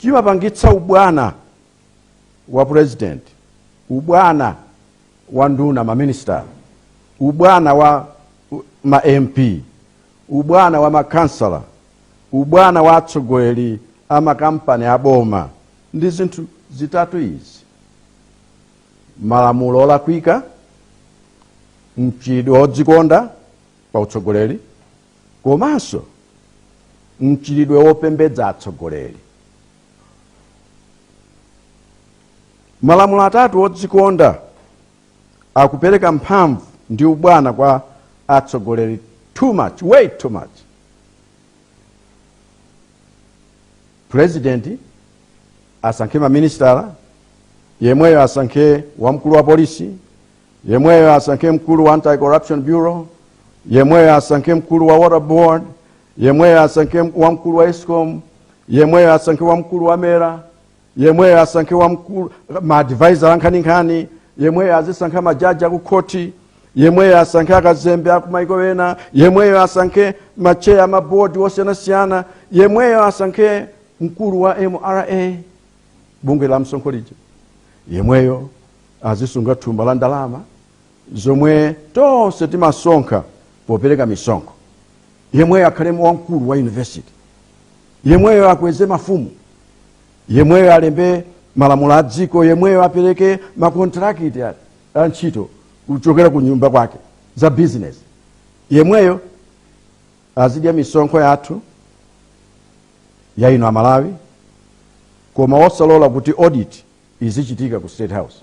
chimapangitsa ubwana wa president, ubwana wa nduna maminister, ubwana wa ma MP, ubwana wa makansala, ubwana wa atsogoleri amakampani aboma. Ndi zinthu zitatu izi: malamulo olakwika, mchitidwe wodzikonda pa utsogoleri, komanso mchitidwe wopembedza atsogoleri. Malamulo atatu wodzikonda akupereka mphamvu ndi ubwana kwa atsogoleri too much, way too much. President asankhe maministala, yemweyo asankhe wamkulu wa polisi, yemweyo asankhe mkulu wa anti-corruption bureau, yemweyo asankhe mkulu wa water board, yemweyo asankhe wamkulu wa ESCOM, yemweyo asankhe wamkulu wa mera, yemweyo asankhe wamkulu ma-advisor ankhaninkhani, yemweyo azisankha majaji aku koti, yemweyo asankhe akazembe aku maiko ena, yemweyo asankhe macheya mabodi osiyanasiyana, yemweyo asankhe mkulu wa MRA, bunge la msonkho lija, yemweyo azisunga thumba la ndalama zomwe tonse timasonkha popereka misonkho, yemweyo akhale wamkulu wa university, yemweyo akweze mafumu, yemweyo alembe malamulo a dziko, yemweyo apereke makontrakiti a ntchito kuchokera ku nyumba kwake za business, yemweyo azidya misonkho yathu ya ino Amalawi, koma osalola kuti audit izichitika ku State House.